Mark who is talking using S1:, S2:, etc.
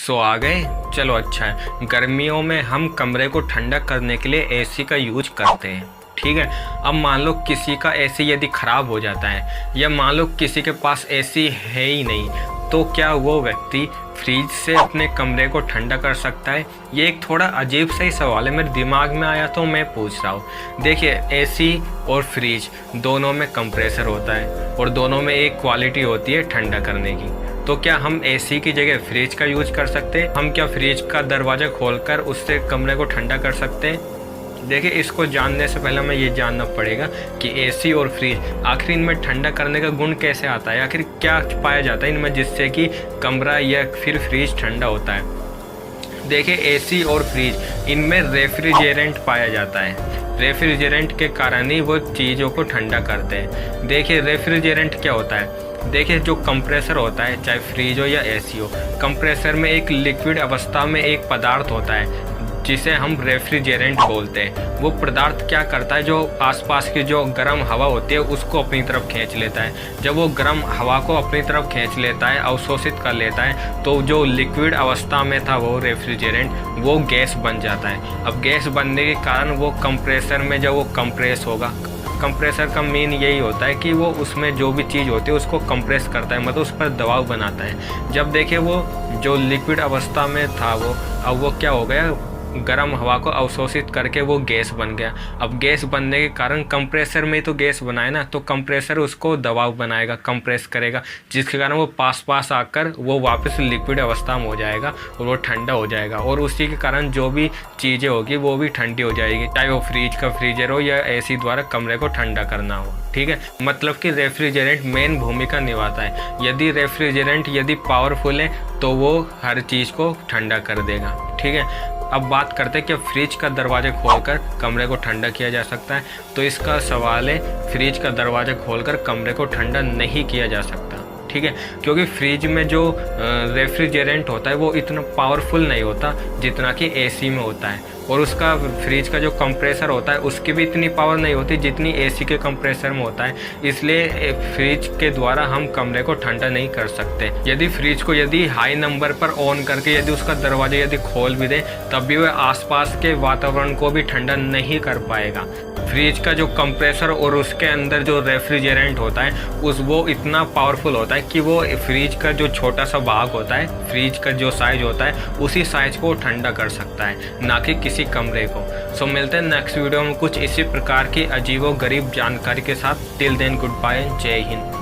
S1: सो आ गए, चलो अच्छा है। गर्मियों में हम कमरे को ठंडा करने के लिए एसी का यूज करते हैं, ठीक है। अब मान लो किसी का एसी यदि ख़राब हो जाता है या मान लो किसी के पास एसी है ही नहीं, तो क्या वो व्यक्ति फ्रिज से अपने कमरे को ठंडा कर सकता है? ये एक थोड़ा अजीब सा ही सवाल है, मेरे दिमाग में आया तो मैं पूछ रहा हूँ। देखिए, एसी और फ्रिज दोनों में कंप्रेसर होता है और दोनों में एक क्वालिटी होती है ठंडा करने की। तो क्या हम एसी की जगह फ्रिज का यूज कर सकते हैं? हम क्या फ्रिज का दरवाज़ा खोलकर उससे कमरे को ठंडा कर सकते हैं? देखिए, इसको जानने से पहले हमें ये जानना पड़ेगा कि एसी और फ्रिज आखिर इनमें ठंडा करने का गुण कैसे आता है, आखिर क्या पाया जाता है इनमें जिससे कि कमरा या फिर फ्रिज ठंडा होता है। देखिए, एसी और फ्रिज इनमें रेफ्रिजरेंट पाया जाता है। रेफ्रिजरेंट के कारण ही वो चीज़ों को ठंडा करते हैं। देखिए, रेफ्रिजरेंट क्या होता है? देखिए, जो कंप्रेसर होता है, चाहे फ्रिज हो या एसी हो, कंप्रेसर में एक लिक्विड अवस्था में एक पदार्थ होता है जिसे हम रेफ्रिजरेंट बोलते हैं। वो पदार्थ क्या करता है, जो आसपास की जो गर्म हवा होती है उसको अपनी तरफ खींच लेता है। जब वो गर्म हवा को अपनी तरफ खींच लेता है, अवशोषित कर लेता है, तो जो लिक्विड अवस्था में था वो रेफ्रिजरेंट, वो गैस बन जाता है। अब गैस बनने के कारण वो कंप्रेसर में जब वो कंप्रेस होगा, कंप्रेसर का मेन यही होता है कि वो उसमें जो भी चीज़ होती है उसको कंप्रेस करता है, मतलब उस पर दबाव बनाता है। जब देखिए, वो जो लिक्विड अवस्था में था वो अब वो क्या हो गया, गर्म हवा को अवशोषित करके वो गैस बन गया। अब गैस बनने के कारण कंप्रेसर में तो गैस बनाए ना, तो कंप्रेसर उसको दबाव बनाएगा, कंप्रेस करेगा, जिसके कारण वो पास आकर वो वापस लिक्विड अवस्था में हो जाएगा और वो ठंडा हो जाएगा। और उसी के कारण जो भी चीज़ें होगी वो भी ठंडी हो जाएगी, चाहे वो फ्रिज का फ्रीजर हो या एसी द्वारा कमरे को ठंडा करना हो, ठीक है। मतलब कि रेफ्रिजरेंट मेन भूमिका निभाता है। यदि रेफ्रिजरेंट यदि पावरफुल है तो वो हर चीज़ को ठंडा कर देगा, ठीक है। अब बात करते हैं कि फ्रिज का दरवाज़ा खोलकर कमरे को ठंडा किया जा सकता है। तो इसका सवाल है, फ्रिज का दरवाज़ा खोलकर कमरे को ठंडा नहीं किया जा सकता, ठीक है। क्योंकि फ्रिज में जो रेफ्रिजरेंट होता है वो इतना पावरफुल नहीं होता जितना कि एसी में होता है, और उसका फ्रिज का जो कंप्रेसर होता है उसकी भी इतनी पावर नहीं होती जितनी एसी के कंप्रेसर में होता है। इसलिए फ्रिज के द्वारा हम कमरे को ठंडा नहीं कर सकते। यदि फ्रिज को यदि हाई नंबर पर ऑन करके यदि उसका दरवाजा यदि खोल भी दें, तब भी वह आसपास के वातावरण को भी ठंडा नहीं कर पाएगा। फ्रिज का जो कंप्रेसर और उसके अंदर जो रेफ्रिजरेंट होता है वो इतना पावरफुल होता है कि वो फ्रिज का जो छोटा सा भाग होता है, फ्रिज का जो साइज होता है, उसी साइज को ठंडा कर सकता है, ना कि किसी कमरे को। सो मिलते हैं नेक्स्ट वीडियो में कुछ इसी प्रकार की अजीबो गरीब जानकारी के साथ। टिल देन गुड बाय, जय हिंद।